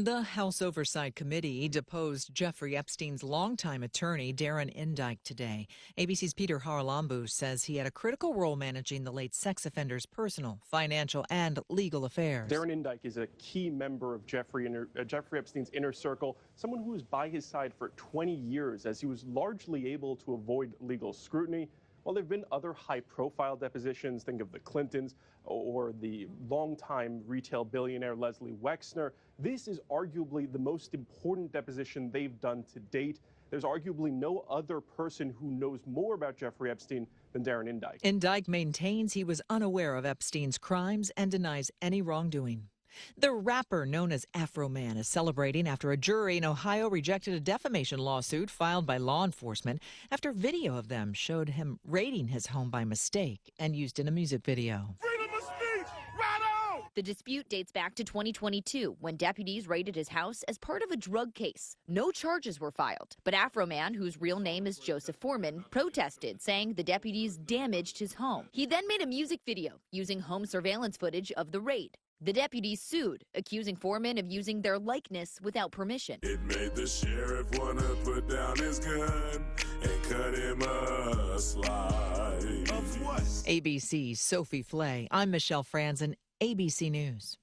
The House Oversight Committee deposed Jeffrey Epstein's longtime attorney, Darren Indyke, today. ABC's Peter Harlambu says he had a critical role managing the late sex offender's personal, financial, and legal affairs. Darren Indyke is a key member of Jeffrey Epstein's inner circle, someone who was by his side for 20 years as he was largely able to avoid legal scrutiny. While there have been other high-profile depositions, think of the Clintons or the longtime retail billionaire Leslie Wexner, this is arguably the most important deposition they've done to date. There's arguably no other person who knows more about Jeffrey Epstein than Darren Indyke. Indyke maintains he was unaware of Epstein's crimes and denies any wrongdoing. The rapper known as Afro Man is celebrating after a jury in Ohio rejected a defamation lawsuit filed by law enforcement after video of them showed him raiding his home by mistake and used in a music video. Freedom of speech! Right on! The dispute dates back to 2022 when deputies raided his house as part of a drug case. No charges were filed, but Afro Man, whose real name is Joseph Foreman, protested, saying the deputies damaged his home. He then made a music video using home surveillance footage of the raid. The deputies sued, accusing Foreman of using their likeness without permission. It made the sheriff wanna put down his gun and cut him a slice. Of what? ABC's Sophie Flay. I'm Michelle Franzen, ABC News.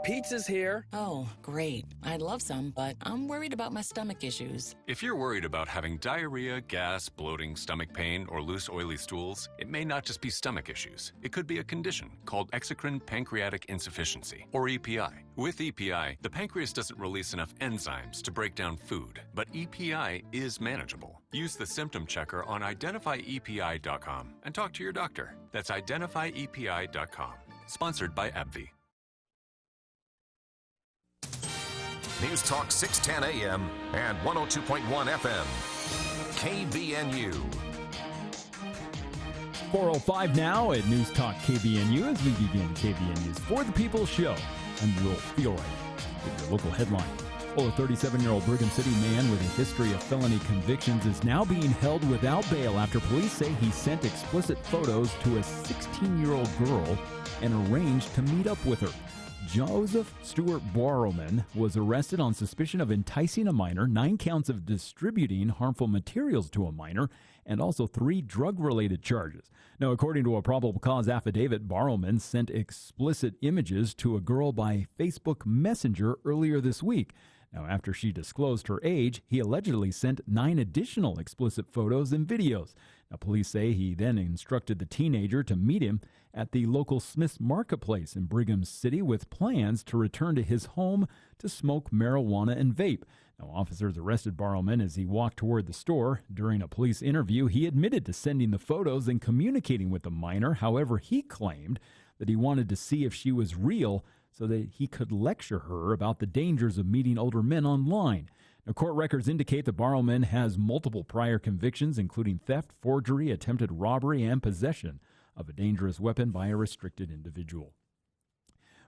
Pizza's here. Oh, great. I'd love some, but I'm worried about my stomach issues. If you're worried about having diarrhea, gas, bloating, stomach pain, or loose, oily stools, it may not just be stomach issues. It could be a condition called exocrine pancreatic insufficiency, or EPI. With EPI, the pancreas doesn't release enough enzymes to break down food, but EPI is manageable. Use the symptom checker on identifyepi.com and talk to your doctor. That's identifyepi.com. Sponsored by AbbVie. News Talk 610 AM and 102.1 FM. KBNU. 4:05 now at News Talk KBNU as we begin KBNU's For the People show. And Will Feel Right with your local headline. Well, a 37-year-old Brigham City man with a history of felony convictions is now being held without bail after police say he sent explicit photos to a 16-year-old girl and arranged to meet up with her. Joseph Stuart Borrowman was arrested on suspicion of enticing a minor, 9 counts of distributing harmful materials to a minor, and also 3 drug-related charges. Now, according to a probable cause affidavit, Borrowman sent explicit images to a girl by Facebook Messenger earlier this week. Now, after she disclosed her age, he allegedly sent 9 additional explicit photos and videos. Now, police say he then instructed the teenager to meet him at the local Smith's Marketplace in Brigham City with plans to return to his home to smoke marijuana and vape. Now, officers arrested Borrowman as he walked toward the store. During a police interview, he admitted to sending the photos and communicating with the minor. However, he claimed that he wanted to see if she was real so that he could lecture her about the dangers of meeting older men online. Now, court records indicate that Borrowman has multiple prior convictions, including theft, forgery, attempted robbery, and possession of a dangerous weapon by a restricted individual.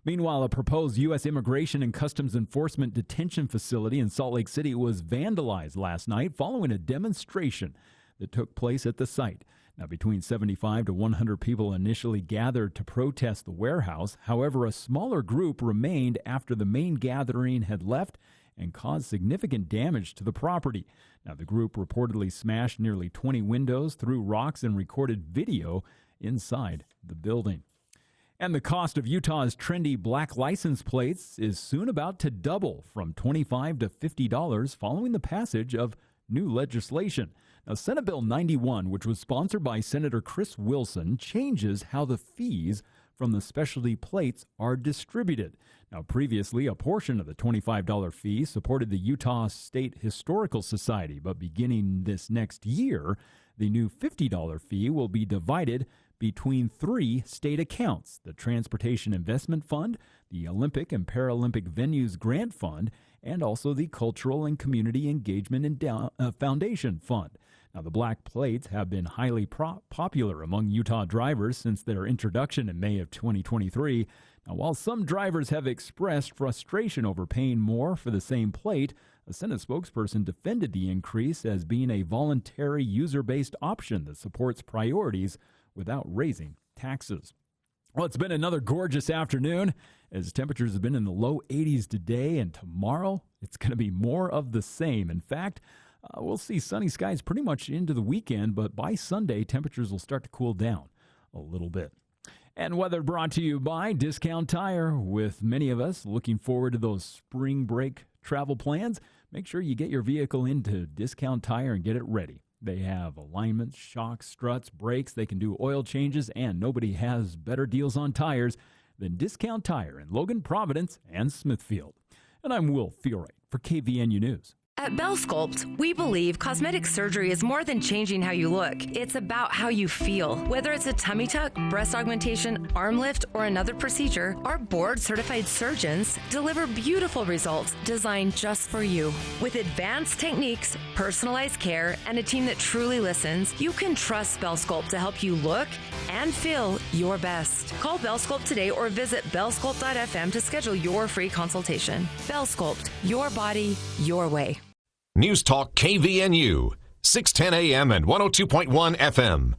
Meanwhile, a proposed U.S. Immigration and Customs Enforcement detention facility in Salt Lake City was vandalized last night following a demonstration that took place at the site. Now, between 75 to 100 people initially gathered to protest the warehouse. However, a smaller group remained after the main gathering had left and caused significant damage to the property. Now, the group reportedly smashed nearly 20 windows, threw rocks, and recorded video inside the building. And the cost of Utah's trendy black license plates is soon about to double from $25 to $50 following the passage of new legislation. Now, Senate Bill 91, which was sponsored by Senator Chris Wilson, changes how the fees from the specialty plates are distributed. Now, previously, a portion of the $25 fee supported the Utah State Historical Society, but beginning this next year, the new $50 fee will be divided between 3 state accounts: the Transportation Investment Fund, the Olympic and Paralympic Venues Grant Fund, and also the Cultural and Community Engagement and Foundation Fund. Now, the black plates have been highly popular among Utah drivers since their introduction in May of 2023. Now, while some drivers have expressed frustration over paying more for the same plate, a Senate spokesperson defended the increase as being a voluntary user-based option that supports priorities without raising taxes. Well, it's been another gorgeous afternoon as temperatures have been in the low 80s today, and tomorrow it's going to be more of the same. In fact, we'll see sunny skies pretty much into the weekend, but by Sunday, temperatures will start to cool down a little bit. And weather brought to you by Discount Tire. With many of us looking forward to those spring break travel plans, make sure you get your vehicle into Discount Tire and get it ready. They have alignments, shocks, struts, brakes. They can do oil changes, and nobody has better deals on tires than Discount Tire in Logan, Providence, and Smithfield. And I'm Will Fielwright for KVNU News. At Bell Sculpt, we believe cosmetic surgery is more than changing how you look. It's about how you feel. Whether it's a tummy tuck, breast augmentation, arm lift, or another procedure, our board-certified surgeons deliver beautiful results designed just for you. With advanced techniques, personalized care, and a team that truly listens, you can trust Bell Sculpt to help you look and feel your best. Call Bell Sculpt today or visit bellsculpt.fm to schedule your free consultation. Bell Sculpt, your body, your way. News Talk KVNU, 610 AM and 102.1 FM.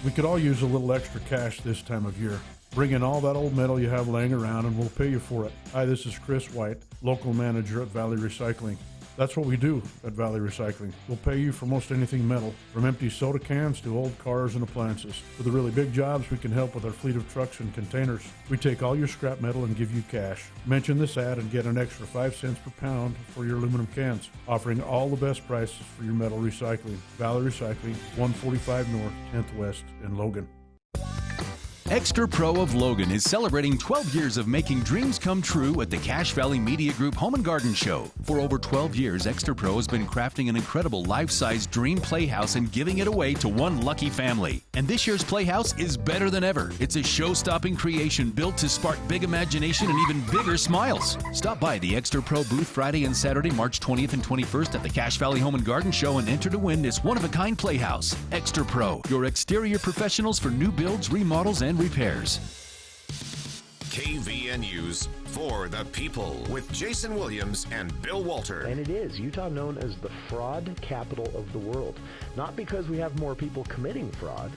We could all use a little extra cash this time of year. Bring in all that old metal you have laying around and we'll pay you for it. Hi, this is Chris White, local manager at Valley Recycling. That's what we do at Valley Recycling. We'll pay you for most anything metal, from empty soda cans to old cars and appliances. For the really big jobs, we can help with our fleet of trucks and containers. We take all your scrap metal and give you cash. Mention this ad and get an extra 5 cents per pound for your aluminum cans, offering all the best prices for your metal recycling. Valley Recycling, 145 North, 10th West in Logan. Extra Pro of Logan is celebrating 12 years of making dreams come true at the Cache Valley Media Group Home and Garden Show. For over 12 years, Extra Pro has been crafting an incredible life-size dream playhouse and giving it away to one lucky family. And this year's playhouse is better than ever. It's a show-stopping creation built to spark big imagination and even bigger smiles. Stop by the Extra Pro booth Friday and Saturday, March 20th and 21st at the Cache Valley Home and Garden Show and enter to win this one-of-a-kind playhouse. Extra Pro, your exterior professionals for new builds, remodels, and repairs. KVNU's For the People with Jason Williams and Bill Walter. And it is Utah known as the fraud capital of the world. Not because we have more people committing fraud,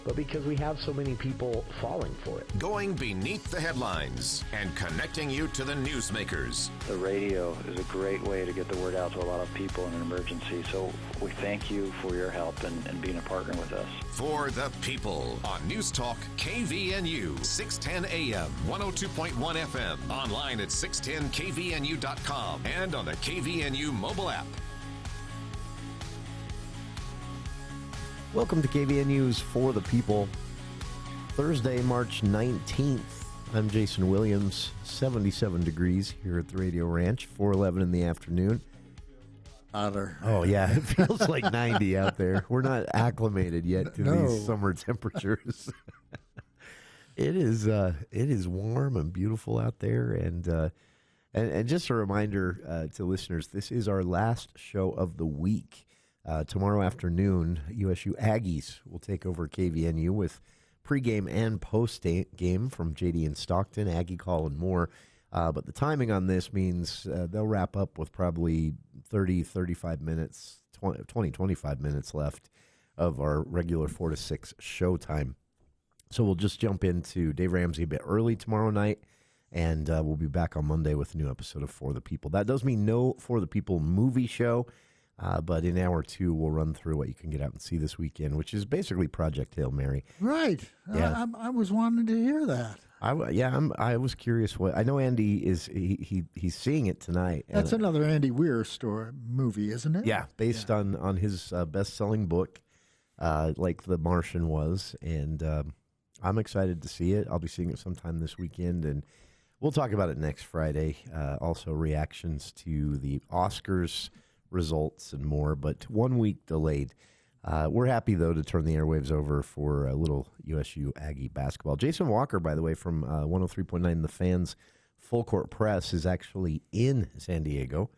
but because we have so many people falling for it. Going beneath the headlines and connecting you to the newsmakers. The radio is a great way to get the word out to a lot of people in an emergency, so we thank you for your help and being a partner with us. For the People on News Talk KVNU, 610 AM, 102.1 FM, online at 610kvnu.com and on the KVNU mobile app. Welcome to KVNU's For the People. Thursday, March 19th. I'm Jason Williams. 77 degrees here at the Radio Ranch. 4:11 in the afternoon. Oh, yeah. It feels like 90 out there. We're not acclimated yet to these summer temperatures. It is warm and beautiful out there. And just a reminder to listeners, this is our last show of the week. Tomorrow afternoon, USU Aggies will take over KVNU with pregame and postgame from JD and Stockton, Aggie Call, and more. But the timing on this means they'll wrap up with probably 30, 35 minutes, 20, 25 minutes left of our regular 4 to 6 show time. So we'll just jump into Dave Ramsey a bit early tomorrow night, and we'll be back on Monday with a new episode of For the People. That does mean no For the People movie show. But in hour 2, we'll run through what you can get out and see this weekend, which is basically Project Hail Mary. Right. Yeah. I was wanting to hear that. I was curious. I know Andy is he's seeing it tonight. That's another Andy Weir movie, isn't it? Yeah, based on his best-selling book, like The Martian was, and I'm excited to see it. I'll be seeing it sometime this weekend, and we'll talk about it next Friday. Also, reactions to the Oscars results and more, but 1 week delayed. We're happy, though, to turn the airwaves over for a little USU Aggie basketball. Jason Walker, by the way, from 103.9 The Fans Full Court Press, is actually in San Diego,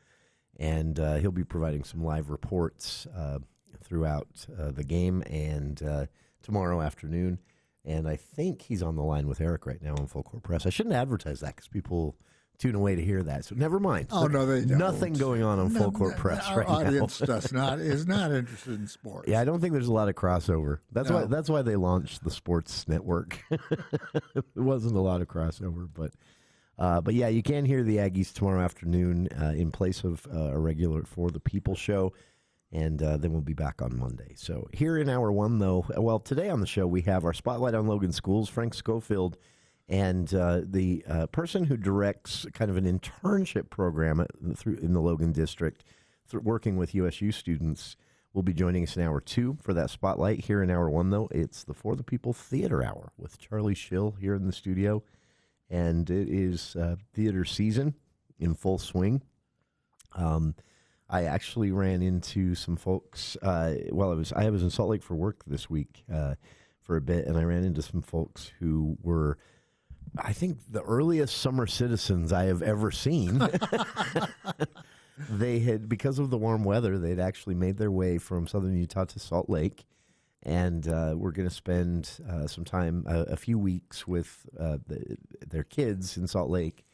and he'll be providing some live reports throughout the game and tomorrow afternoon. And I think he's on the line with Eric right now on Full Court Press. I shouldn't advertise that because people tune away to hear that. So never mind. Oh, no, they don't. Nothing going on Full Court Press right now. Our audience is not interested in sports. Yeah, I don't think there's a lot of crossover. That's why they launched the sports network. There wasn't a lot of crossover, but But yeah, you can hear the Aggies tomorrow afternoon in place of a regular For the People show. And then we'll be back on Monday. So here in hour one, though, well, today on the show, we have our Spotlight on Logan Schools, Frank Schofield, and the person who directs kind of an internship program in the Logan District, working with USU students, will be joining us in hour two for that Spotlight. Here in hour one, though, it's the For the People Theater Hour with Charlie Schill here in the studio. And it is theater season in full swing. I actually ran into some folks I was in Salt Lake for work this week for a bit, and I ran into some folks who were, I think, the earliest summer citizens I have ever seen. They had, because of the warm weather, they'd actually made their way from southern Utah to Salt Lake, and we're going to spend some time, a few weeks with their kids in Salt Lake.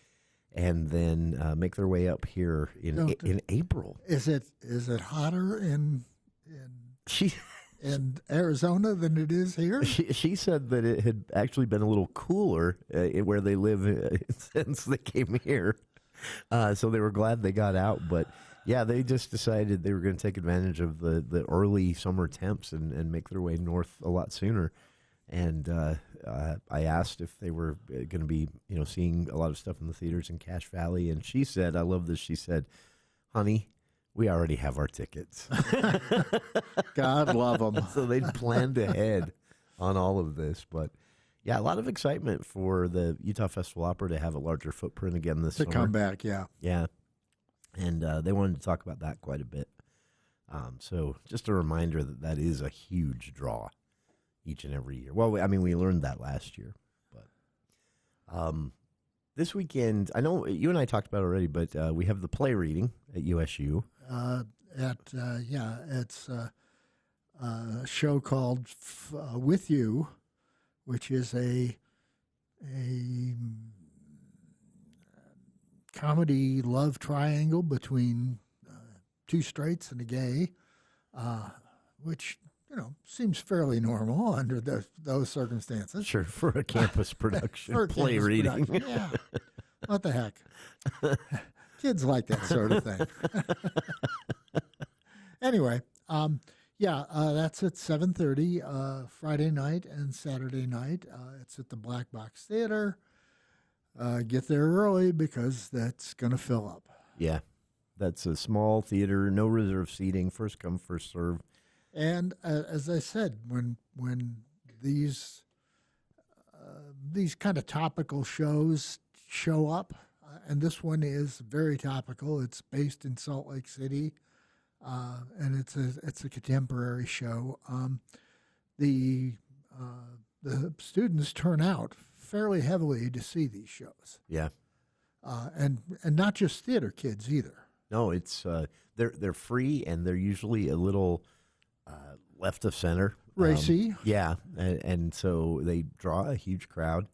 And then make their way up here in April. Is it hotter in Arizona than it is here? She said that it had actually been a little cooler where they live since they came here. So they were glad they got out. But yeah, they just decided they were going to take advantage of the early summer temps and make their way north a lot sooner. And I asked if they were going to be, seeing a lot of stuff in the theaters in Cache Valley. And she said, I love this. She said, honey, we already have our tickets. God love them. So they'd planned ahead on all of this. But, yeah, a lot of excitement for the Utah Festival Opera to have a larger footprint again this summer. To come back, yeah. Yeah. And they wanted to talk about that quite a bit. So just a reminder that is a huge draw each and every year. Well, we learned that last year, but this weekend, I know you and I talked about it already, but we have the play reading at USU. It's a show called With You, which is a comedy love triangle between two straights and a gay, which seems fairly normal under those circumstances. Sure, for a campus production, play reading. Yeah, what the heck? Kids like that sort of thing. Anyway, that's at 7:30 Friday night and Saturday night. It's at the Black Box Theater. Get there early because that's going to fill up. Yeah, that's a small theater, no reserve seating, first come, first serve. And as I said, when these kind of topical shows show up, and this one is very topical. It's based in Salt Lake City, and it's a contemporary show. The students turn out fairly heavily to see these shows. Yeah, and not just theater kids either. No, it's they're free, and they're usually a little left of center. Racy. Yeah, and so they draw a huge crowd.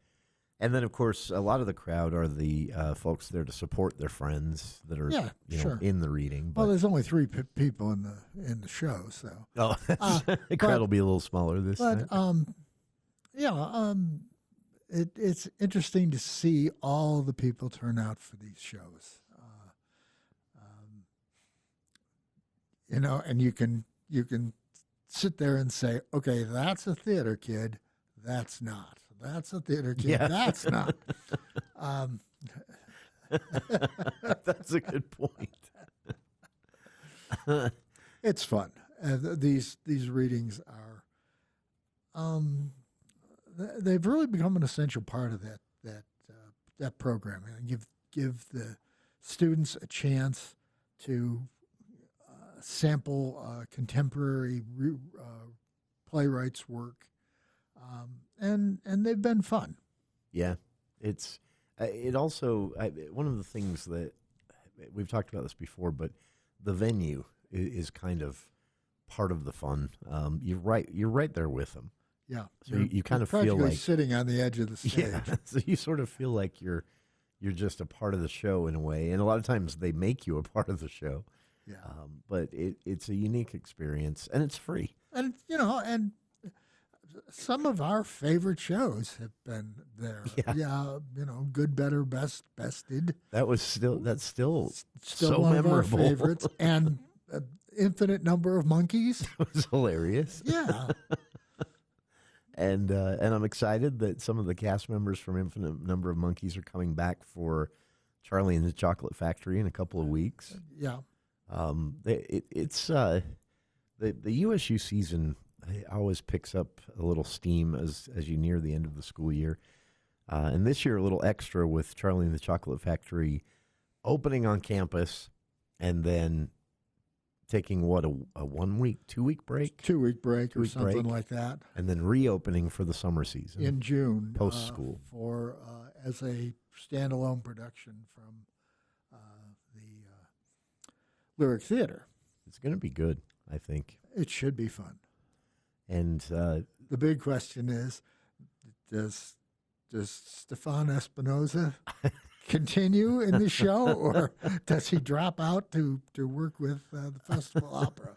And then, of course, a lot of the crowd are the folks there to support their friends that are sure. in the reading. But, well, there's only three people in the show, so the crowd will be a little smaller this time. It's interesting to see all the people turn out for these shows. And you can sit there and say, okay, that's a theater kid. That's not. That's a theater kid. Yeah. That's not. That's a good point. It's fun. These readings are. They've really become an essential part of that program, and give the students a chance to sample contemporary playwrights' work. And they've been fun. Yeah, it also one of the things that we've talked about this before, but the venue is kind of part of the fun. You're right there with them. Yeah, so you kind of feel like sitting on the edge of the stage. Yeah, so you sort of feel like you're just a part of the show in a way, and a lot of times they make you a part of the show. Yeah, but it's a unique experience, and it's free. And and some of our favorite shows have been there. Yeah, Good, Better, Best, Bested. That's still so one memorable. Of our favorites, and Infinite Number of Monkeys. It was hilarious. Yeah. And I'm excited that some of the cast members from Infinite Number of Monkeys are coming back for Charlie and the Chocolate Factory in a couple of weeks. Yeah. It's the USU season always picks up a little steam as you near the end of the school year. And this year a little extra with Charlie and the Chocolate Factory opening on campus and then taking a 1 week, 2 week break? 2 week break or something like that. And then reopening for the summer season. In June. Post school. For as a standalone production from the Lyric Theater. It's going to be good, I think. It should be fun. And the big question is, does Stefan Espinoza continue in the show, or does he drop out to work with the Festival Opera?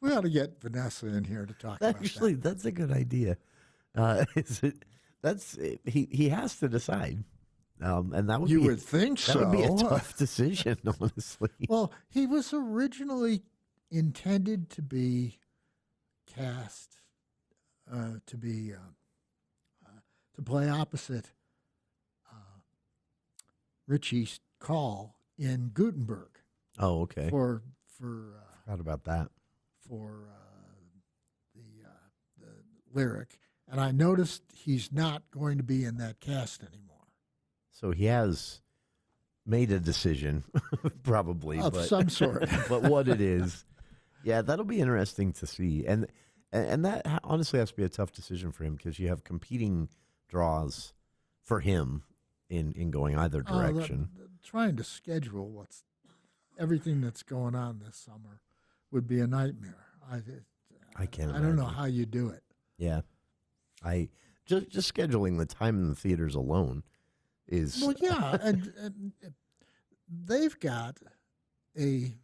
We ought to get Vanessa in here to talk about that. Actually, that's a good idea. He has to decide, and that would would think so. That would be a tough decision, honestly. Well, he was originally intended to be cast to play opposite Richie Call in Gutenberg. Oh, okay. For forgot about that. For the Lyric, and I noticed he's not going to be in that cast anymore. So he has made a decision, probably of some sort. But what it is, yeah, that'll be interesting to see, and that honestly has to be a tough decision for him because you have competing draws for him in going either direction. Trying to schedule everything that's going on this summer would be a nightmare. I can't. I don't know how you do it. Yeah, just scheduling the time in the theaters alone is well. Yeah, and they've got a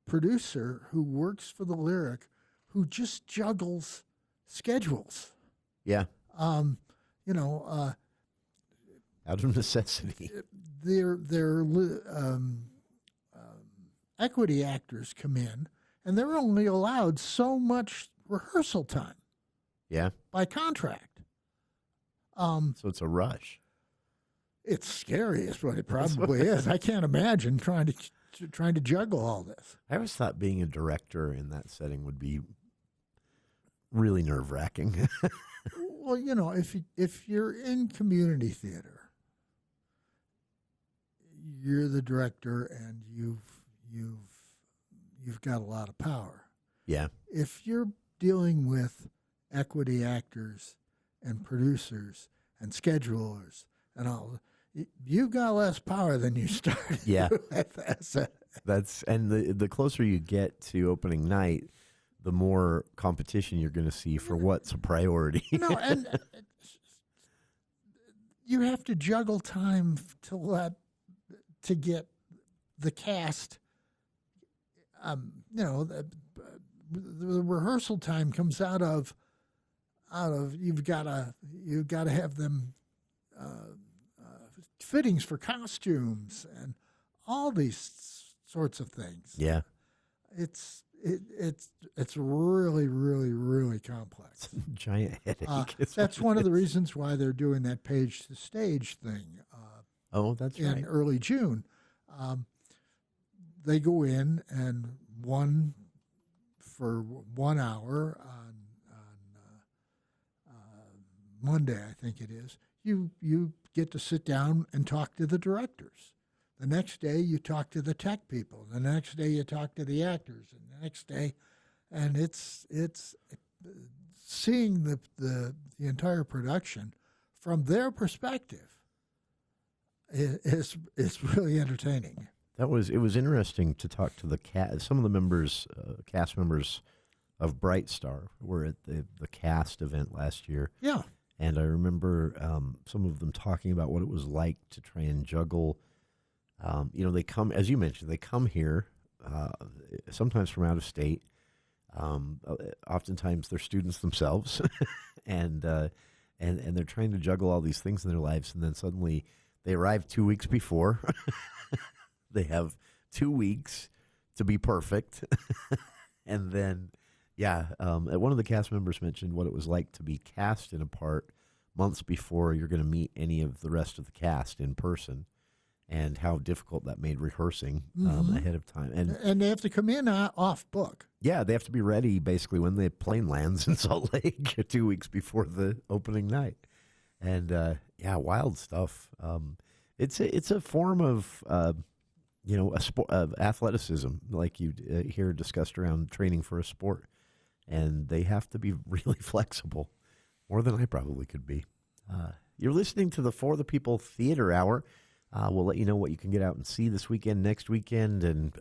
producer who works for the Lyric who just juggles schedules. Yeah. Out of necessity. Their equity actors come in, and they're only allowed so much rehearsal time. Yeah. By contract. So it's a rush. It's scary, is what it probably is. I can't imagine trying to juggle all this. I always thought being a director in that setting would be really nerve-wracking. Well, if you're in community theater, you're the director and you've got a lot of power. Yeah. If you're dealing with equity actors and producers and schedulers and all, you've got less power than you started. Yeah. with. And the closer you get to opening night, the more competition you're going to see for what's a priority. And you have to juggle time to get the cast. The rehearsal time comes out of you've got to have them fittings for costumes and all these sorts of things. Yeah, it's really, really, really complex. Giant headache. That's one of the reasons why they're doing that page to stage thing. That's in right. early June. They go in and for 1 hour on Monday, I think it is. You get to sit down and talk to the directors. The next day, you talk to the tech people. The next day, you talk to the actors. And the next day, and it's seeing the entire production from their perspective is really entertaining. It was interesting to talk to some of the members, cast members of Bright Star were at the cast event last year. Yeah. And I remember some of them talking about what it was like to try and juggle. They come, as you mentioned, they come here sometimes from out of state. Oftentimes they're students themselves, and they're trying to juggle all these things in their lives, and then suddenly they arrive 2 weeks before. They have 2 weeks to be perfect, and then, one of the cast members mentioned what it was like to be cast in a part months before you're going to meet any of the rest of the cast in person, and how difficult that made rehearsing ahead of time. And they have to come in off book. Yeah, they have to be ready basically when the plane lands in Salt Lake 2 weeks before the opening night. And wild stuff. It's a form of a sport of athleticism, like you hear discussed around training for a sport, and they have to be really flexible, more than I probably could be. You're listening to the For the People Theater Hour. We'll let you know what you can get out and see this weekend, next weekend, and,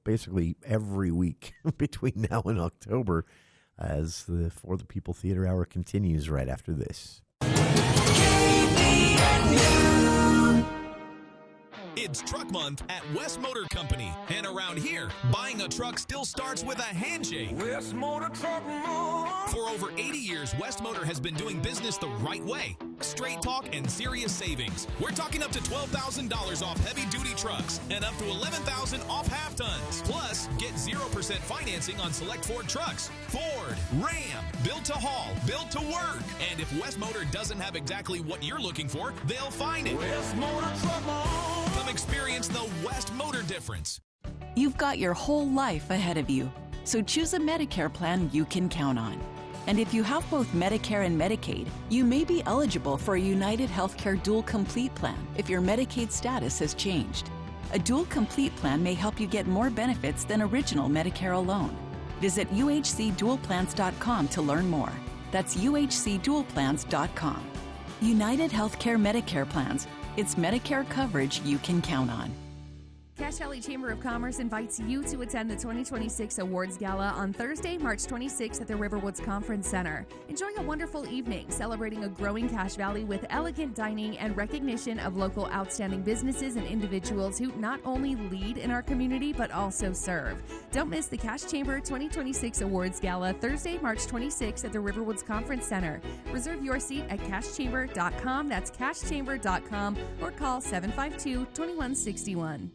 basically every week between now and October as the For the People Theater Hour continues right after this. It's Truck Month at West Motor Company, and around here, buying a truck still starts with a handshake. West Motor Truck Month. For over 80 years, West Motor has been doing business the right way. Straight talk and serious savings. We're talking up to $12,000 off heavy-duty trucks and up to $11,000 off half-tons. Plus, get 0% financing on select Ford trucks. Ford, Ram, built to haul, built to work. And if West Motor doesn't have exactly what you're looking for, they'll find it. West Motor Truck Month. Come experience the West Motor difference. You've got your whole life ahead of you, so choose a Medicare plan you can count on. And if you have both Medicare and Medicaid, you may be eligible for a United Healthcare Dual Complete plan if your Medicaid status has changed. A Dual Complete plan may help you get more benefits than original Medicare alone. Visit uhcdualplans.com to learn more. That's uhcdualplans.com. United Healthcare Medicare plans. It's Medicare coverage you can count on. Cache Valley Chamber of Commerce invites you to attend the 2026 Awards Gala on Thursday, March 26th at the Riverwoods Conference Center. Enjoy a wonderful evening celebrating a growing Cache Valley with elegant dining and recognition of local outstanding businesses and individuals who not only lead in our community but also serve. Don't miss the Cache Chamber 2026 Awards Gala Thursday, March 26th at the Riverwoods Conference Center. Reserve your seat at cashchamber.com. That's cashchamber.com or call 752-2161.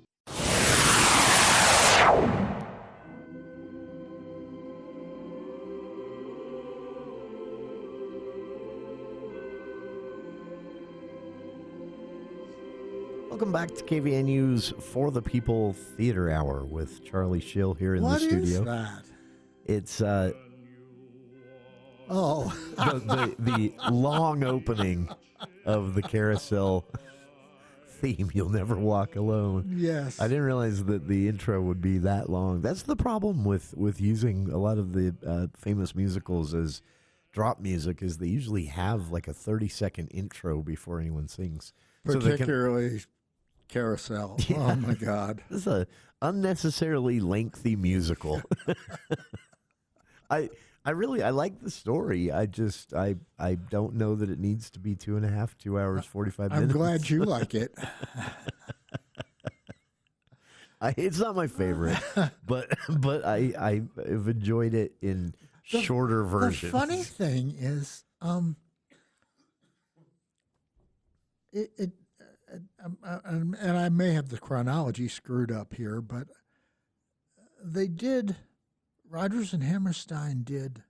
Welcome back to KVNU's For the People Theater Hour with Charlie Schill here in the studio. What is that? It's the long opening of the Carousel theme, You'll Never Walk Alone. Yes. I didn't realize that the intro would be that long. That's the problem with using a lot of the famous musicals as drop music, is they usually have like a 30-second intro before anyone sings. Particularly Carousel. Yeah. Oh, my God. This is an unnecessarily lengthy musical. I like the story. I don't know that it needs to be 2 hours, 45 minutes. I'm glad you like it. It's not my favorite, but I've enjoyed it in shorter versions. The funny thing is, and I may have the chronology screwed up here, but they did. Rodgers and Hammerstein did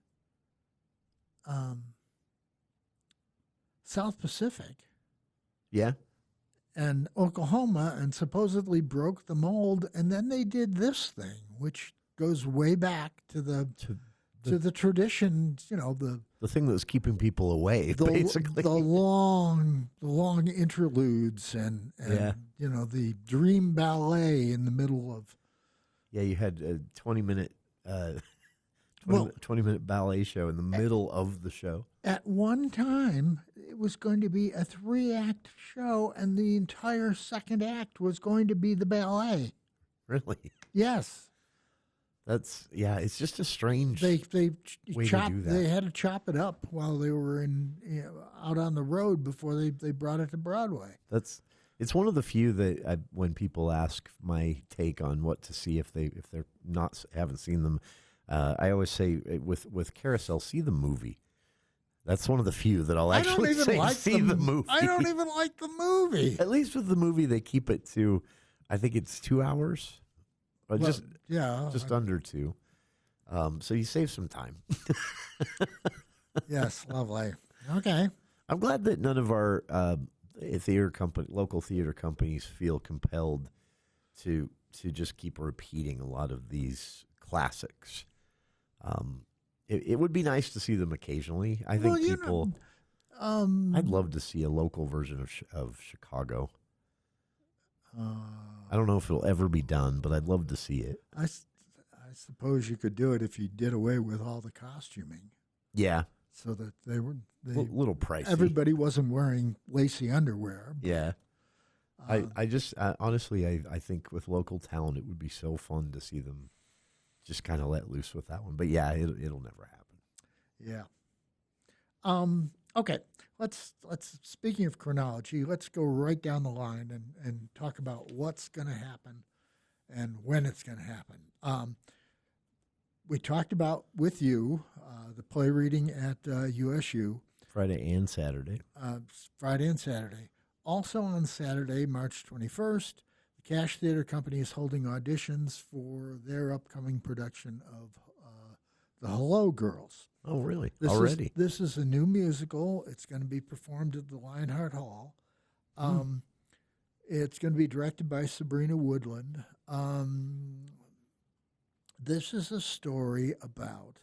South Pacific. Yeah. And Oklahoma, and supposedly broke the mold, and then they did this thing, which goes way back to the tradition, the thing that was keeping people away, basically. The long interludes and the dream ballet in the middle of. Yeah, you had a 20-minute 20-minute ballet show in the middle of the show. At one time, it was going to be a 3-act show, and the entire second act was going to be the ballet. Really? Yes. It's just a strange way to do that. They had to chop it up while they were out on the road before they brought it to Broadway. It's one of the few that when people ask my take on what to see if they're haven't seen them, I always say with Carousel, see the movie. That's one of the few that I'll actually see the movie. I don't even like the movie. At least with the movie, they keep it to, I think it's 2 hours, or just under 2. So you save some time. Yes, lovely. Okay. I'm glad that none of our local theater companies feel compelled to just keep repeating a lot of these classics. It would be nice to see them occasionally. I think I'd love to see a local version of Chicago. I don't know if it'll ever be done, but I'd love to see it. I suppose you could do it if you did away with all the costuming. Yeah. So that they were a little pricey. Everybody wasn't wearing lacy underwear. Yeah. Honestly, I think with local talent, it would be so fun to see them just kind of let loose with that one. But yeah, it'll never happen. Yeah. Okay. Let's speaking of chronology, let's go right down the line and talk about what's going to happen and when it's going to happen. We talked about with you the play reading at USU. Friday and Saturday. Also on Saturday, March 21st, the Cash Theater Company is holding auditions for their upcoming production of The Hello Girls. Oh, really? Already? This is a new musical. It's going to be performed at the Lionheart Hall. It's going to be directed by Sabrina Woodland. This is a story about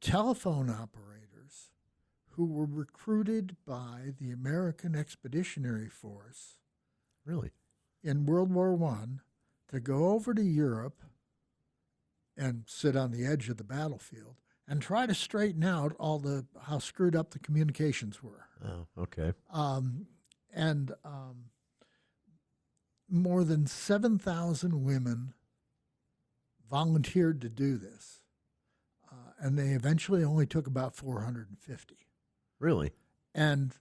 telephone operators who were recruited by the American Expeditionary Force. Really? In World War I to go over to Europe and sit on the edge of the battlefield and try to straighten out how screwed up the communications were. Oh, okay. More than 7,000 women volunteered to do this, and they eventually only took about 450. Really? And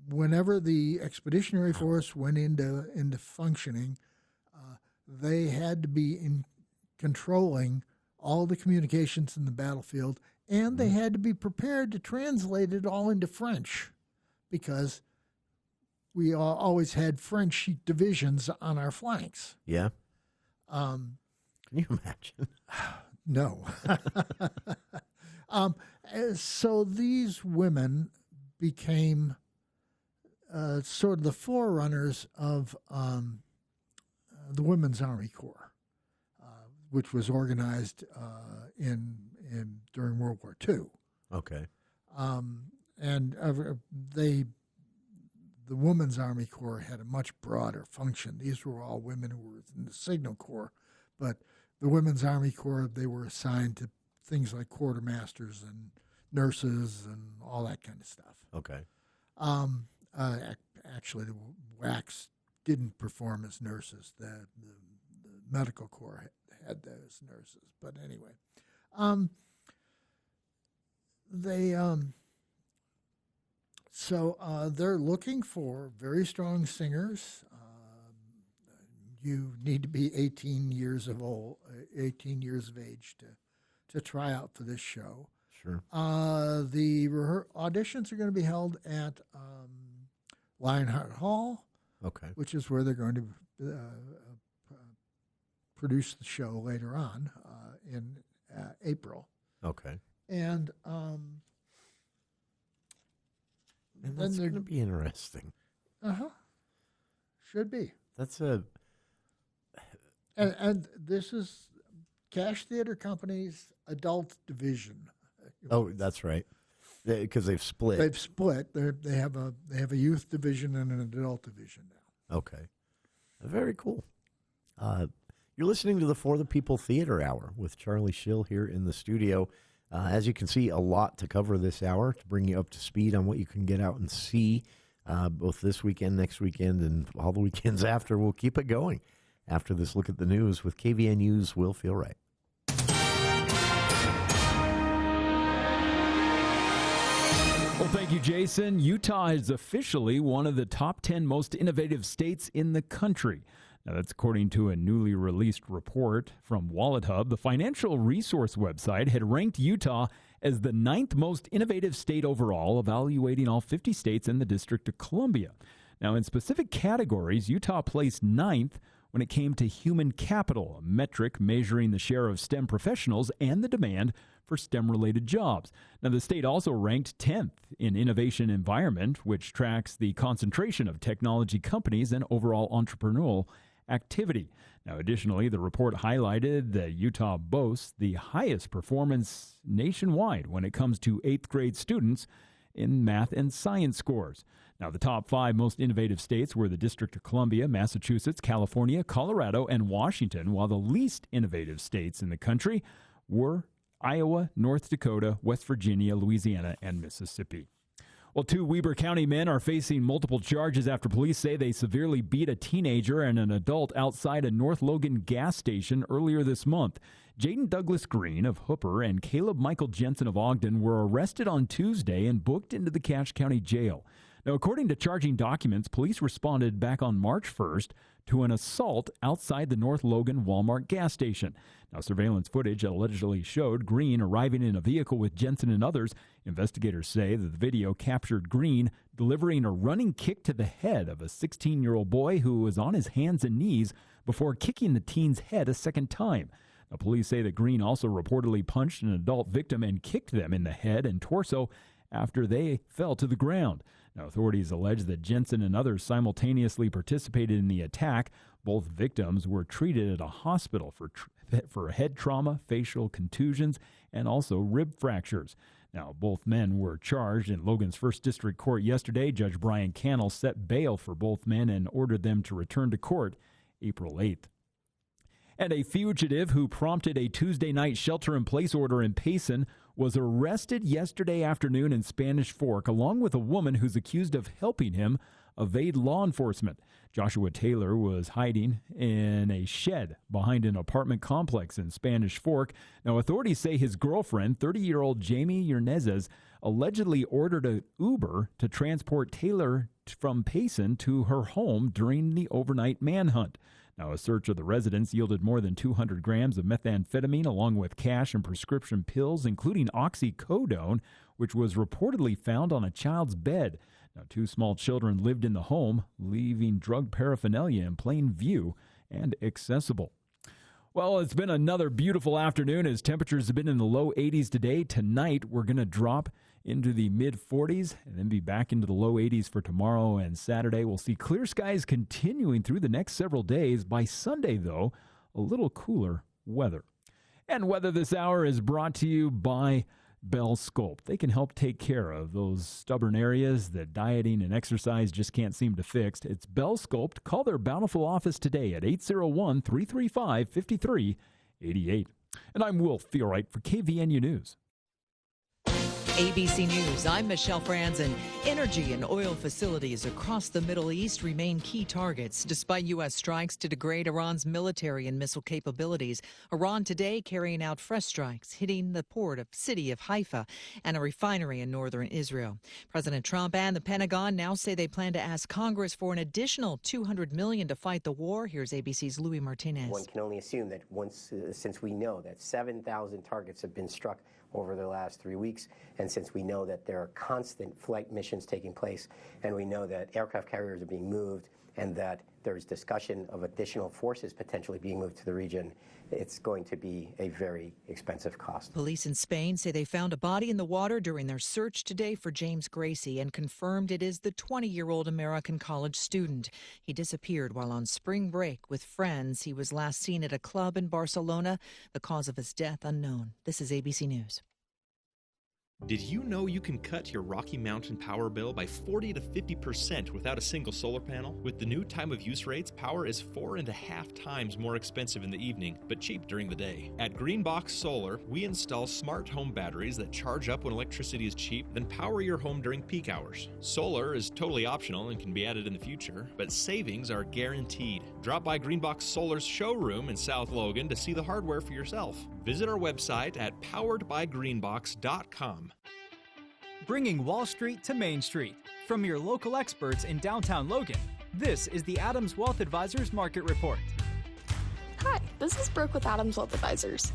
whenever the Expeditionary Force went into functioning, they had to be controlling all the communications in the battlefield, and they had to be prepared to translate it all into French, because we always had French divisions on our flanks. Yeah. Can you imagine? No. So these women became sort of the forerunners of the Women's Army Corps, which was organized during World War II. Okay. The Women's Army Corps had a much broader function. These were all women who were in the Signal Corps, but the Women's Army Corps, they were assigned to things like quartermasters and nurses and all that kind of stuff. Okay. Actually, the WACs didn't perform as nurses. The Medical Corps had those nurses. But anyway, they're looking for very strong singers. You need to be 18 years of age to try out for this show. Sure. The auditions are going to be held at Lionheart Hall. Okay. Which is where they're going to produce the show later on in April. Okay. And that's going to be interesting. Should be. That's And this is Cash Theater Company's adult division. Oh, that's right. Because they've split. They've split. They have a youth division and an adult division now. Okay. Very cool. You're listening to the For the People Theater Hour with Charlie Schill here in the studio. As you can see, a lot to cover this hour to bring you up to speed on what you can get out and see both this weekend, next weekend, and all the weekends after. We'll keep it going after this look at the news with KVNU's Will Feel Right. Well, thank you, Jason. Utah is officially one of the top 10 most innovative states in the country. Now, that's according to a newly released report from WalletHub. The financial resource website had ranked Utah as the 9th most innovative state overall, evaluating all 50 states and the District of Columbia. Now, in specific categories, Utah placed 9th when it came to human capital, a metric measuring the share of STEM professionals and the demand for STEM-related jobs. Now, the state also ranked 10th in innovation environment, which tracks the concentration of technology companies and overall entrepreneurial activity. Now, additionally, the report highlighted that Utah boasts the highest performance nationwide when it comes to 8th grade students in math and science scores. Now, the top 5 most innovative states were the District of Columbia, Massachusetts, California, Colorado, and Washington, while the least innovative states in the country were Iowa, North Dakota, West Virginia, Louisiana, and Mississippi. Well, 2 Weber County men are facing multiple charges after police say they severely beat a teenager and an adult outside a North Logan gas station earlier this month. Jaden Douglas Green of Hooper and Caleb Michael Jensen of Ogden were arrested on Tuesday and booked into the Cache County Jail. Now, according to charging documents, police responded back on March 1st to an assault outside the North Logan Walmart gas station. Now, surveillance footage allegedly showed Green arriving in a vehicle with Jensen and others. Investigators say that the video captured Green delivering a running kick to the head of a 16-year-old boy who was on his hands and knees before kicking the teen's head a second time. Now, police say that Green also reportedly punched an adult victim and kicked them in the head and torso after they fell to the ground. Now, authorities allege that Jensen and others simultaneously participated in the attack. Both victims were treated at a hospital for head trauma, facial contusions, and also rib fractures. Now, both men were charged in Logan's 1st District Court yesterday. Judge Brian Cannell set bail for both men and ordered them to return to court April 8th. And a fugitive who prompted a Tuesday night shelter-in-place order in Payson was arrested yesterday afternoon in Spanish Fork, along with a woman who's accused of helping him evade law enforcement. Joshua Taylor was hiding in a shed behind an apartment complex in Spanish Fork. Now, authorities say his girlfriend, 30-year-old Jamie Yernezes, allegedly ordered an Uber to transport Taylor from Payson to her home during the overnight manhunt. Now, a search of the residence yielded more than 200 grams of methamphetamine, along with cash and prescription pills, including oxycodone, which was reportedly found on a child's bed. Now, 2 small children lived in the home, leaving drug paraphernalia in plain view and accessible. Well, it's been another beautiful afternoon as temperatures have been in the low 80s today. Tonight, we're going to drop into the mid-40s and then be back into the low 80s for tomorrow and Saturday. We'll see clear skies continuing through the next several days. By Sunday, though, a little cooler weather. And weather this hour is brought to you by Bell Sculpt. They can help take care of those stubborn areas that dieting and exercise just can't seem to fix. It's Bell Sculpt. Call their bountiful office today at 801-335-5388. And I'm Will Feelright for KVNU News. ABC News, I'm Michelle Franzen. Energy and oil facilities across the Middle East remain key targets despite U.S. strikes to degrade Iran's military and missile capabilities. Iran today carrying out fresh strikes, hitting the city of Haifa and a refinery in northern Israel. President Trump and the Pentagon now say they plan to ask Congress for an additional $200 million to fight the war. Here's ABC's Louis Martinez. One can only assume that since we know that 7,000 targets have been struck over the last 3 weeks, and since we know that there are constant flight missions taking place, and we know that aircraft carriers are being moved, and that there's discussion of additional forces potentially being moved to the region, it's going to be a very expensive cost. Police in Spain say they found a body in the water during their search today for James Gracie and confirmed it is the 20-year-old American college student. He disappeared while on spring break with friends. He was last seen at a club in Barcelona. The cause of his death unknown. This is ABC News. Did you know you can cut your Rocky Mountain power bill by 40 to 50% without a single solar panel? With the new time of use rates, power is 4.5 times more expensive in the evening, but cheap during the day. At Greenbox Solar, we install smart home batteries that charge up when electricity is cheap, then power your home during peak hours. Solar is totally optional and can be added in the future, but savings are guaranteed. Drop by Greenbox Solar's showroom in South Logan to see the hardware for yourself. Visit our website at poweredbygreenbox.com. Bringing Wall Street to Main Street. From your local experts in downtown Logan, This is the Adams Wealth Advisors Market Report. Hi, this is Brooke with Adams Wealth Advisors.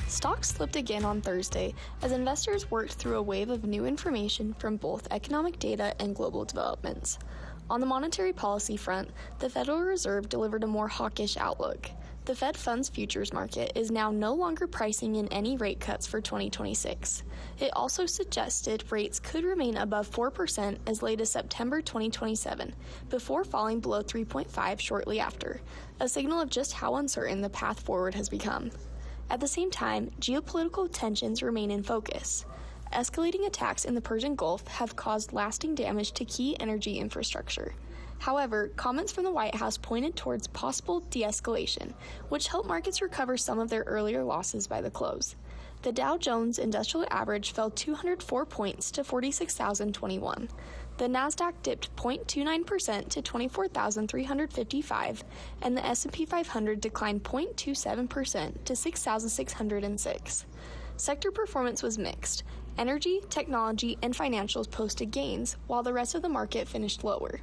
Stocks slipped again on Thursday as investors worked through a wave of new information from both economic data and global developments. On the monetary policy front, the Federal Reserve delivered a more hawkish outlook. The Fed funds futures market is now no longer pricing in any rate cuts for 2026. It also suggested rates could remain above 4% as late as September 2027, before falling below 3.5 shortly after, a signal of just how uncertain the path forward has become. At the same time, geopolitical tensions remain in focus. Escalating attacks in the Persian Gulf have caused lasting damage to key energy infrastructure. However, comments from the White House pointed towards possible de-escalation, which helped markets recover some of their earlier losses by the close. The Dow Jones Industrial Average fell 204 points to 46,021. The Nasdaq dipped 0.29% to 24,355, and the S&P 500 declined 0.27% to 6,606. Sector performance was mixed. Energy, technology, and financials posted gains, while the rest of the market finished lower.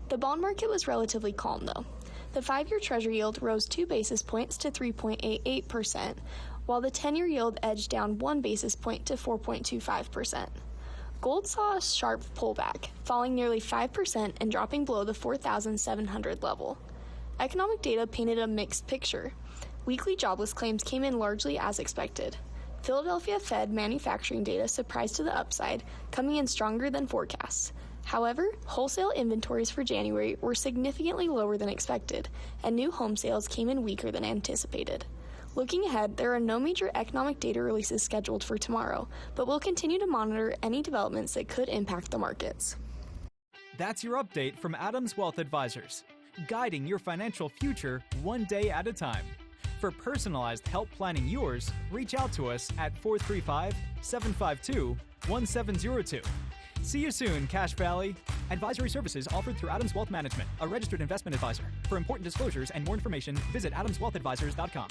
The bond market was relatively calm, though. The 5-year Treasury yield rose 2 basis points to 3.88%, while the 10-year yield edged down 1 basis point to 4.25%. Gold saw a sharp pullback, falling nearly 5% and dropping below the 4,700 level. Economic data painted a mixed picture. Weekly jobless claims came in largely as expected. Philadelphia Fed manufacturing data surprised to the upside, coming in stronger than forecasts. However, wholesale inventories for January were significantly lower than expected, and new home sales came in weaker than anticipated. Looking ahead, there are no major economic data releases scheduled for tomorrow, but we'll continue to monitor any developments that could impact the markets. That's your update from Adams Wealth Advisors, guiding your financial future one day at a time. For personalized help planning yours, reach out to us at 435-752-1702. See you soon, Cache Valley. Advisory services offered through Adams Wealth Management, a registered investment advisor. For important disclosures and more information, visit adamswealthadvisors.com.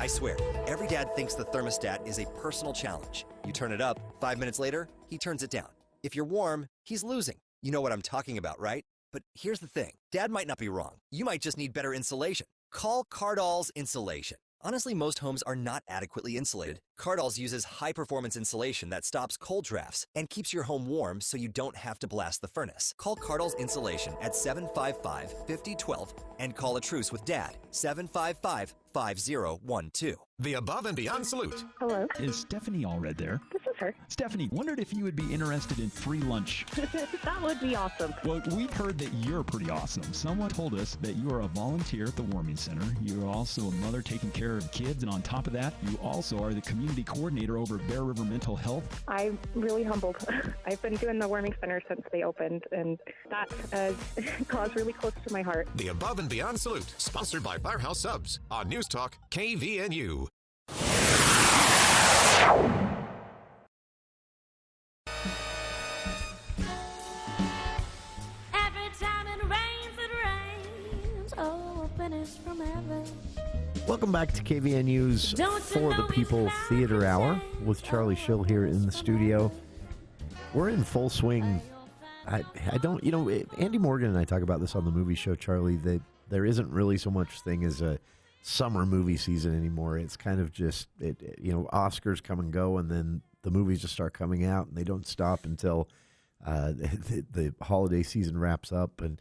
I swear, every dad thinks the thermostat is a personal challenge. You turn it up, 5 minutes later, he turns it down. If you're warm, he's losing. You know what I'm talking about, right? But here's the thing. Dad might not be wrong. You might just need better insulation. Call Cardall's Insulation. Honestly, most homes are not adequately insulated. Cardall's uses high-performance insulation that stops cold drafts and keeps your home warm so you don't have to blast the furnace. Call Cardall's Insulation at 755-5012 and call a truce with Dad, 755-5012. The Above and Beyond Salute. Hello. Is Stephanie Allred there? This is her. Stephanie, wondered if you would be interested in free lunch. That would be awesome. Well, we've heard that you're pretty awesome. Someone told us that you are a volunteer at the Warming Center. You're also a mother taking care of kids, and on top of that, you also are the community coordinator over at Bear River Mental Health. I'm really humbled. I've been doing the Warming Center since they opened, and that caused really close to my heart. The Above and Beyond Salute, sponsored by Firehouse Subs on News Talk KVNU. Every time it rains, open is from heaven. Welcome back to KVNU's For the People Theater Hour with Charlie Schill here in the studio. We're in full swing. I don't, Andy Morgan and I talk about this on the movie show, Charlie, that there isn't really so much thing as a summer movie season anymore. It's kind of just, Oscars come and go, and then the movies just start coming out, and they don't stop until the holiday season wraps up. And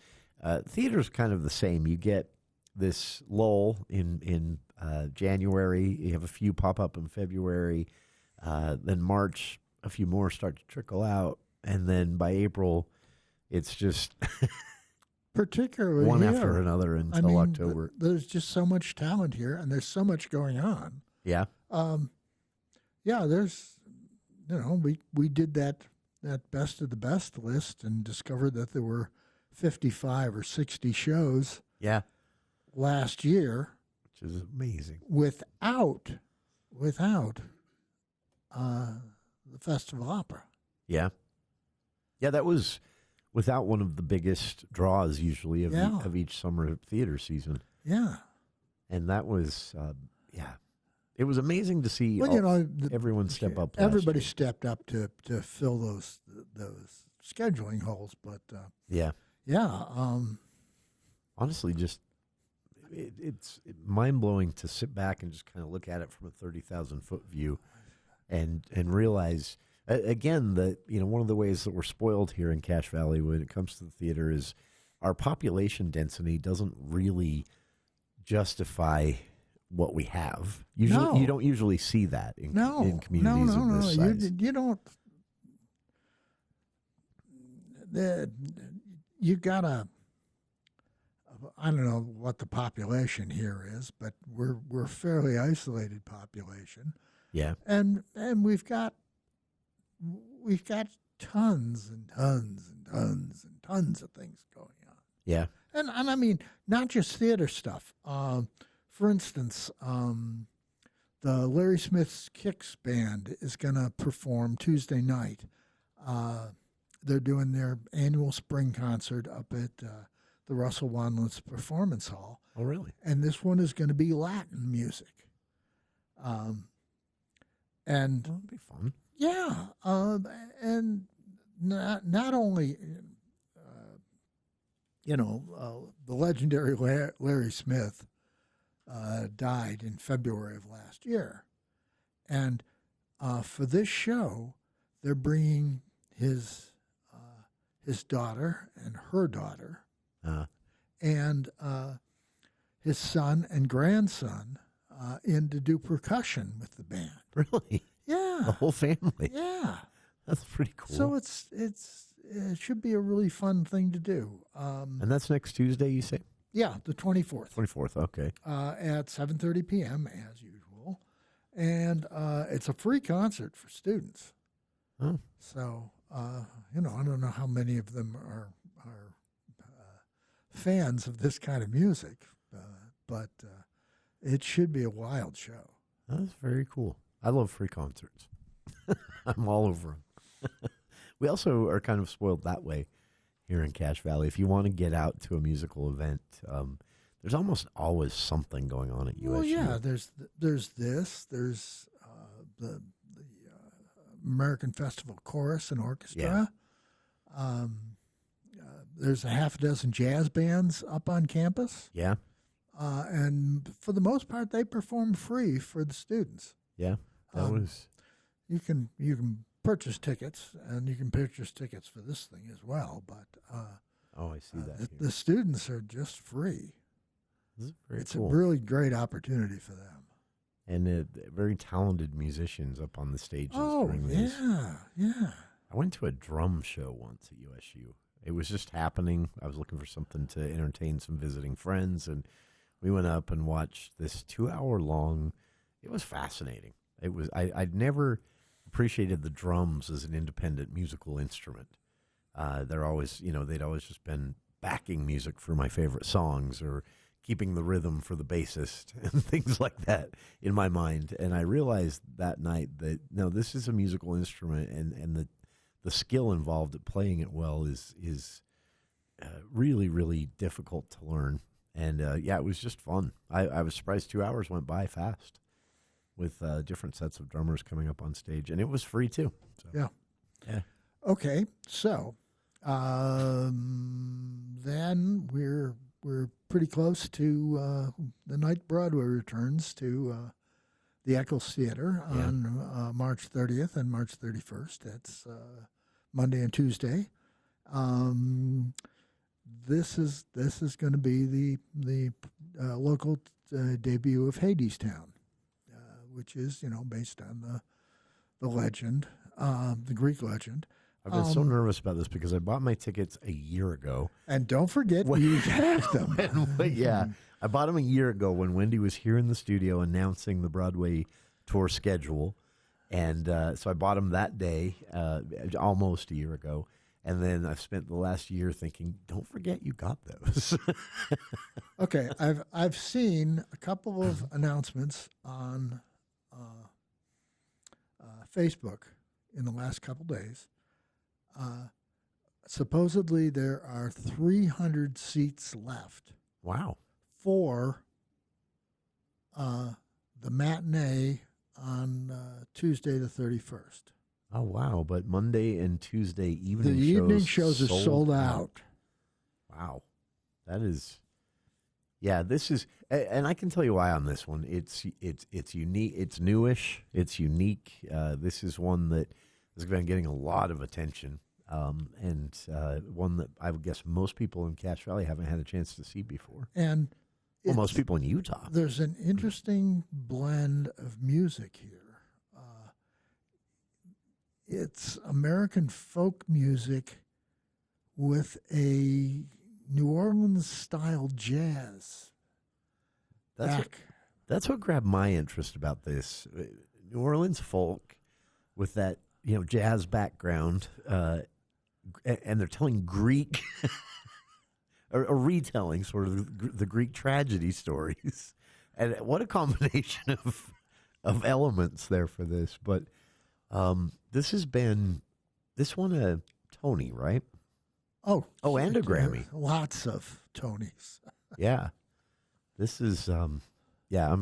theater's kind of the same. You get this lull in January. You have a few pop up in February. Then March, a few more start to trickle out. And then by April, it's just particularly one here, after another until October. There's just so much talent here, and there's so much going on. Yeah. There's, we did that best of the best list and discovered that there were 55 or 60 shows. Yeah. Last year, which is amazing. Without the Festival Opera. Yeah. Yeah, that was without one of the biggest draws usually of each summer theater season. Yeah. And that was, it was amazing to see everyone step up. Everybody stepped up to fill those scheduling holes, but honestly, just it's mind-blowing to sit back and just kind of look at it from a 30,000-foot view and realize, again, that one of the ways that we're spoiled here in Cache Valley when it comes to the theater is our population density doesn't really justify what we have. Usually, you don't usually see that in communities of this size. You don't. You gotta. I don't know what the population here is, but we're a fairly isolated population. Yeah, and we've got tons and tons and tons and tons of things going on. Yeah, and I mean not just theater stuff. For instance, the Larry Smith's Kicks band is going to perform Tuesday night. They're doing their annual spring concert up at the Russell Wanlitz Performance Hall. Oh, really? And this one is going to be Latin music. And that'd be fun. Yeah, and not only, the legendary Larry Smith died in February of last year, and for this show, they're bringing his daughter and her daughter, and his son and grandson in to do percussion with the band. Really? Yeah. The whole family. Yeah. That's pretty cool. So it should be a really fun thing to do. And that's next Tuesday, you say? Yeah, the 24th. 24th, okay. At 7:30 p.m. as usual, and it's a free concert for students. Oh. So I don't know how many of them are fans of this kind of music, but it should be a wild show. That's very cool. I love free concerts. I'm all over them. We also are kind of spoiled that way here in Cache Valley. If you want to get out to a musical event, there's almost always something going on at USU. Well, yeah, there's this. There's the American Festival Chorus and Orchestra. Yeah. There's a half a dozen jazz bands up on campus. Yeah. And for the most part, they perform free for the students. Yeah, that was. You can purchase tickets, and you can purchase tickets for this thing as well. But I see that. The students are just free. It's a really great opportunity for them. And very talented musicians up on the stages during these. Yeah. I went to a drum show once at USU. It was just happening. I was looking for something to entertain some visiting friends, and we went up and watched this 2-hour-long. It was fascinating. It was. I'd never appreciated the drums as an independent musical instrument. They're always, they'd always just been backing music for my favorite songs or keeping the rhythm for the bassist and things like that in my mind. And I realized that night that, no, this is a musical instrument, and the skill involved at playing it well is really, really difficult to learn. And, it was just fun. I was surprised 2 hours went by fast with different sets of drummers coming up on stage. And it was free, too. So, yeah. Okay, so then we're pretty close to the night Broadway returns to the Eccles Theater on March 30th and March 31st. That's Monday and Tuesday. This is going to be the local debut of Hadestown, which is based on the legend, the Greek legend. I've been so nervous about this because I bought my tickets a year ago. And don't forget, you have them. I bought them a year ago when Wendy was here in the studio announcing the Broadway tour schedule. And so I bought them that day, almost a year ago. And then I've spent the last year thinking, don't forget you got those. Okay, I've seen a couple of announcements on Facebook in the last couple days. Supposedly there are 300 seats left. Wow. For the matinee on Tuesday the 31st. Oh, wow. But Monday and Tuesday evening the evening shows are sold out. Wow. That is Yeah, this is, and I can tell you why on this one. It's unique. It's newish. It's unique. This is one that has been getting a lot of attention, and one that I would guess most people in Cache Valley haven't had a chance to see before. And most people in Utah. There's an interesting blend of music here. It's American folk music with a New Orleans style jazz. That's what grabbed my interest about this. New Orleans folk with that jazz background, and they're telling Greek, a retelling sort of the Greek tragedy stories, and what a combination of elements there for this. But this won a Tony, right? Oh, and a Grammy. Lots of Tonys. Yeah. This is, I'm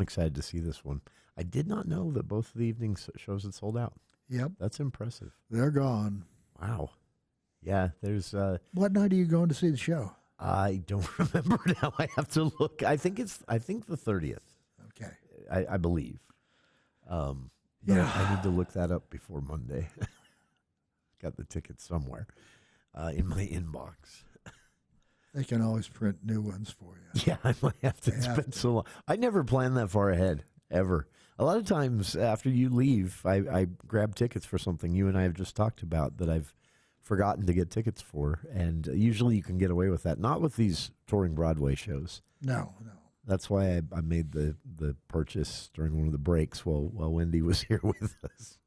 excited to see this one. I did not know that both of the evening shows had sold out. Yep. That's impressive. They're gone. Wow. Yeah, there's... what night are you going to see the show? I don't remember now. I have to look. I think the 30th. Okay. I believe. Yeah. I need to look that up before Monday. Got the ticket somewhere in my inbox. They can always print new ones for you. Yeah, I might have to spend so long. I never plan that far ahead, ever. A lot of times after you leave, I grab tickets for something you and I have just talked about that I've forgotten to get tickets for, and usually you can get away with that. Not with these touring Broadway shows. No. That's why I made the purchase during one of the breaks while Wendy was here with us.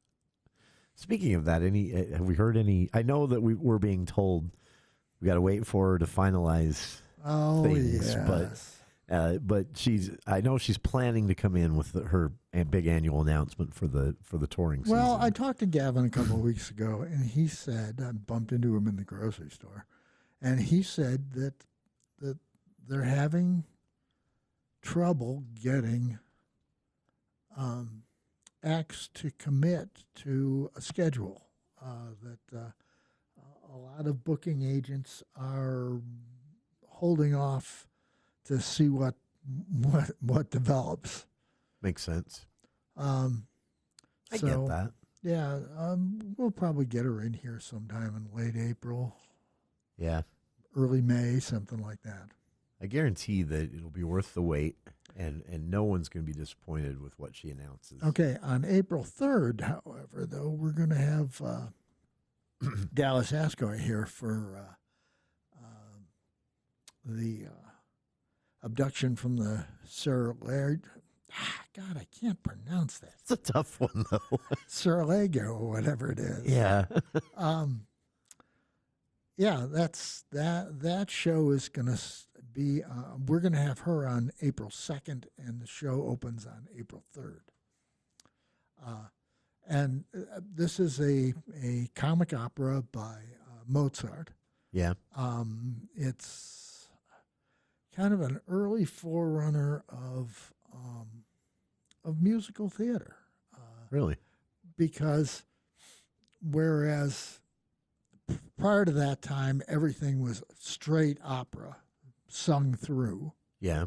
Speaking of that, have we heard any? I know that we're being told we got to wait for her to finalize things, yes. but I know she's planning to come in with her big annual announcement for the touring season. Well, I talked to Gavin a couple of weeks ago, and he said, I bumped into him in the grocery store, and he said that they're having trouble getting acts to commit to a schedule. That a lot of booking agents are holding off to see what develops. Makes sense. I get that. Yeah, we'll probably get her in here sometime in late April. Yeah. Early May, something like that. I guarantee that it'll be worth the wait, and no one's going to be disappointed with what she announces. Okay, on April 3rd, however, though, we're going to have Dallas Ascoy here for the abduction from the Laird. God, I can't pronounce that. It's a tough one, though. Saralegio or whatever it is. Yeah. Yeah, that show is going to be, we're going to have her on April 2nd, and the show opens on April 3rd. And this is a comic opera by Mozart. Yeah. It's kind of an early forerunner of musical theater. Really? Because whereas prior to that time, everything was straight opera, sung through. Yeah.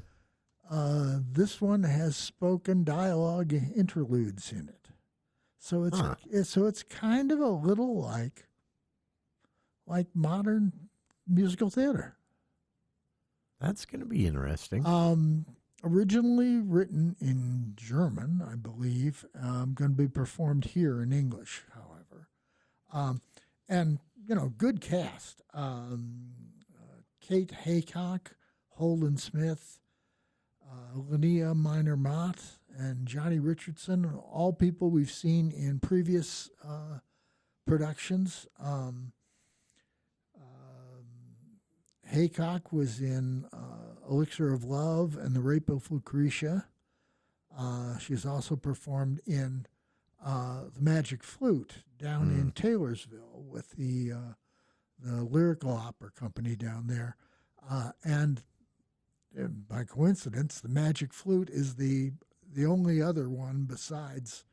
This one has spoken dialogue interludes in it. So it's kind of a little like modern musical theater. That's going to be interesting. Originally written in German, I believe, going to be performed here in English, however. And, good cast. Kate Haycock, Holden Smith, Linnea Minor-Mott, and Johnny Richardson, all people we've seen in previous productions. Haycock was in Elixir of Love and The Rape of Lucretia. She's also performed in The Magic Flute down in Taylorsville with the Lyrical Opera Company down there. And by coincidence, The Magic Flute is the only other one besides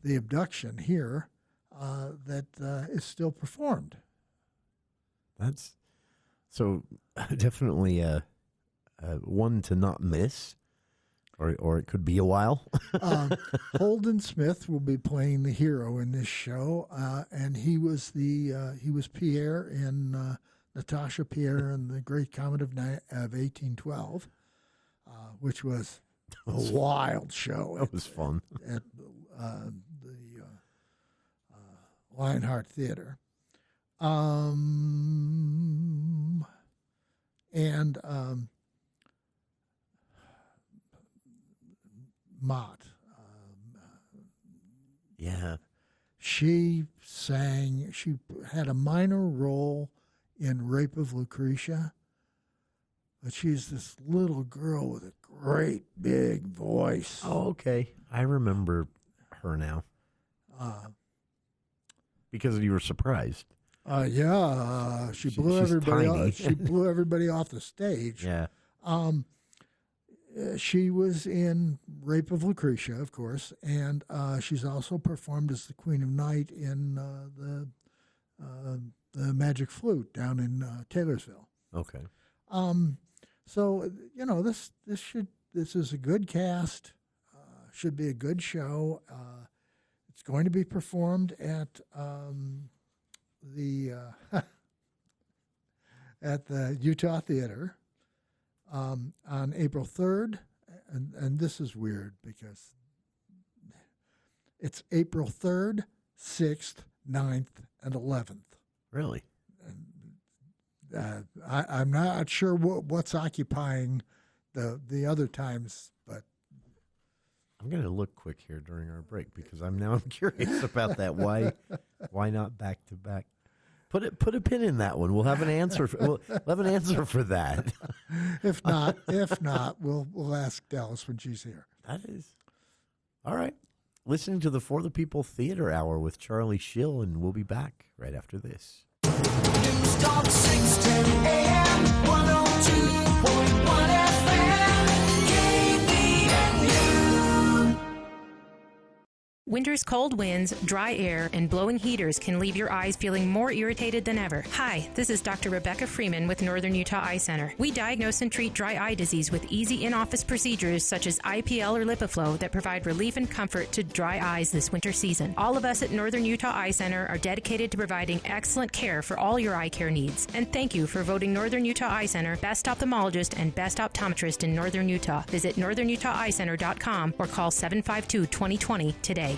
The Abduction here that is still performed. That's so definitely one to not miss, or it could be a while. Holden Smith will be playing the hero in this show, and he was Pierre in Natasha Pierre and the Great Comet of 1812, which was a wild show. That was fun at the Lionheart Theater. Mott. Yeah. She had a minor role in Rape of Lucretia, but she's this little girl with a great big voice. Oh, okay. I remember her now. Because you were surprised. She blew everybody off. She blew everybody off the stage. Yeah. She was in Rape of Lucretia, of course, and she's also performed as the Queen of Night in the Magic Flute down in Taylorsville. Okay. So this is a good cast. Should be a good show. It's going to be performed at the Utah Theater on April 3rd, and this is weird because it's April 3rd, 6th, 9th, and 11th. Really? I'm not sure what's occupying the other times, but I'm going to look quick here during our break because I'm curious about that. Why not back to back? Put a pin in that one. We'll have an answer. We'll have an answer for that. If not, we'll ask Dallas when she's here. That is all right. Listening to the For the People Theater Hour with Charlie Schill, and we'll be back right after this. News Talk 610 AM 102.1 FM KVNU. Winter's cold winds, dry air, and blowing heaters can leave your eyes feeling more irritated than ever. Hi, this is Dr. Rebecca Freeman with Northern Utah Eye Center. We diagnose and treat dry eye disease with easy in-office procedures such as IPL or LipiFlow that provide relief and comfort to dry eyes this winter season. All of us at Northern Utah Eye Center are dedicated to providing excellent care for all your eye care needs. And thank you for voting Northern Utah Eye Center Best Ophthalmologist and Best Optometrist in Northern Utah. Visit northernutaheyecenter.com or call 752-2020 today.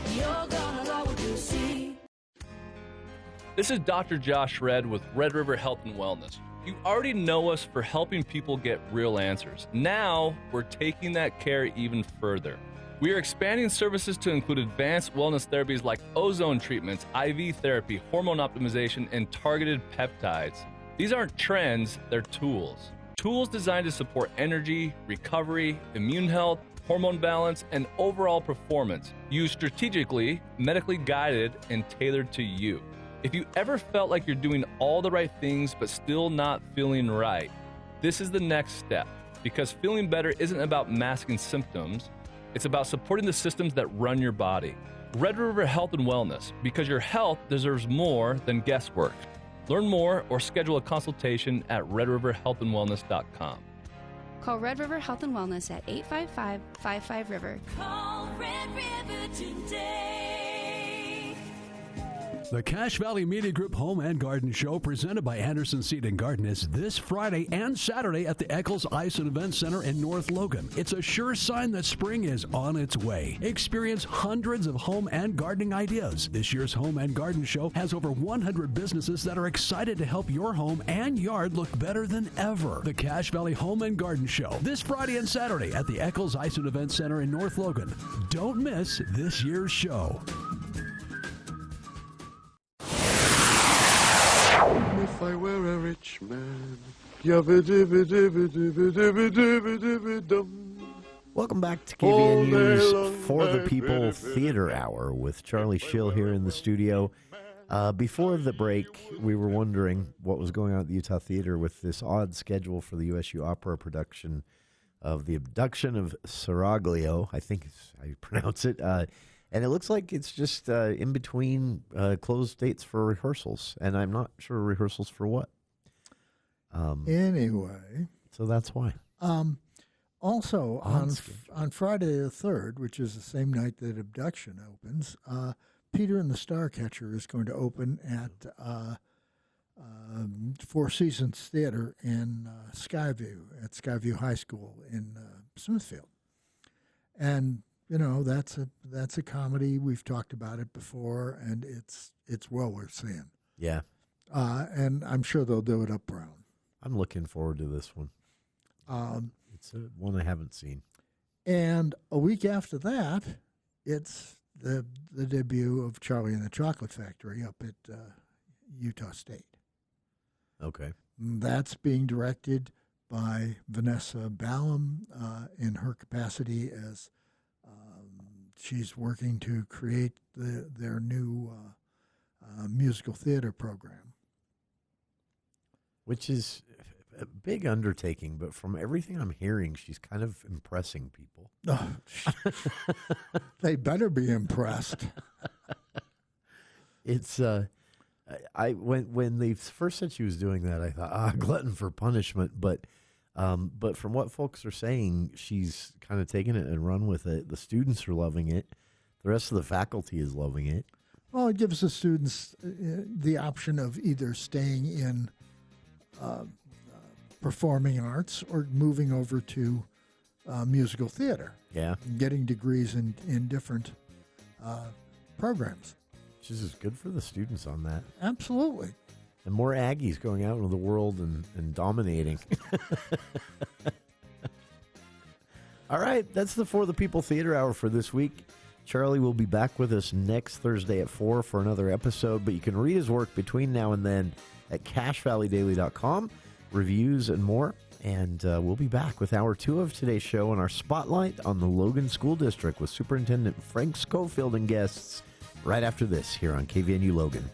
This is Dr. Josh Red with Red River Health and Wellness. You already know us for helping people get real answers. Now, we're taking that care even further. We are expanding services to include advanced wellness therapies like ozone treatments, IV therapy, hormone optimization, and targeted peptides. These aren't trends, they're tools. Tools designed to support energy, recovery, immune health, hormone balance, and overall performance, used strategically, medically guided, and tailored to you. If you ever felt like you're doing all the right things but still not feeling right, this is the next step, because feeling better isn't about masking symptoms, it's about supporting the systems that run your body. Red River Health and Wellness, because your health deserves more than guesswork. Learn more or schedule a consultation at redriverhealthandwellness.com. Call Red River Health and Wellness at 855-55-RIVER. Call Red River today. The Cache Valley Media Group Home and Garden Show, presented by Anderson Seed and Garden, is this Friday and Saturday at the Eccles Ice and Event Center in North Logan. It's a sure sign that spring is on its way. Experience hundreds of home and gardening ideas. This year's Home and Garden Show has over 100 businesses that are excited to help your home and yard look better than ever. The Cache Valley Home and Garden Show, this Friday and Saturday at the Eccles Ice and Event Center in North Logan. Don't miss this year's show. If I were a rich man. Welcome back to KVNU's For the People Theater Hour with Charlie Schill here in the studio. Before the break, we were wondering what was going on at the Utah Theater with this odd schedule for the USU Opera production of The Abduction of Seraglio, I think is how you pronounce it. And it looks like it's just in between closed dates for rehearsals. And I'm not sure rehearsals for what. Anyway. So that's why. Also, on Friday the 3rd, which is the same night that Abduction opens, Peter and the Starcatcher is going to open at Four Seasons Theater in Skyview, at Skyview High School in Smithfield. And, you know, that's a comedy. We've talked about it before, and it's well worth seeing. Yeah. And I'm sure they'll do it up Brown. I'm looking forward to this one. It's one I haven't seen. And a week after that, it's the debut of Charlie and the Chocolate Factory up at Utah State. Okay. That's being directed by Vanessa Ballum in her capacity as she's working to create their new musical theater program. Which is a big undertaking, but from everything I'm hearing, she's kind of impressing people. Oh, they better be impressed. It's when they first said she was doing that, I thought, glutton for punishment. But from what folks are saying, she's kind of taking it and run with it. The students are loving it. The rest of the faculty is loving it. Well, it gives the students the option of either staying in performing arts or moving over to musical theater. Yeah. Getting degrees in different programs. Which is good for the students on that. Absolutely. And more Aggies going out into the world and dominating. All right, that's the For the People Theater Hour for this week. Charlie will be back with us next Thursday at 4 for another episode, but you can read his work between now and then at cachevalleydaily.com, reviews and more. And we'll be back with Hour 2 of today's show and our spotlight on the Logan School District with Superintendent Frank Schofield and guests right after this here on KVNU Logan.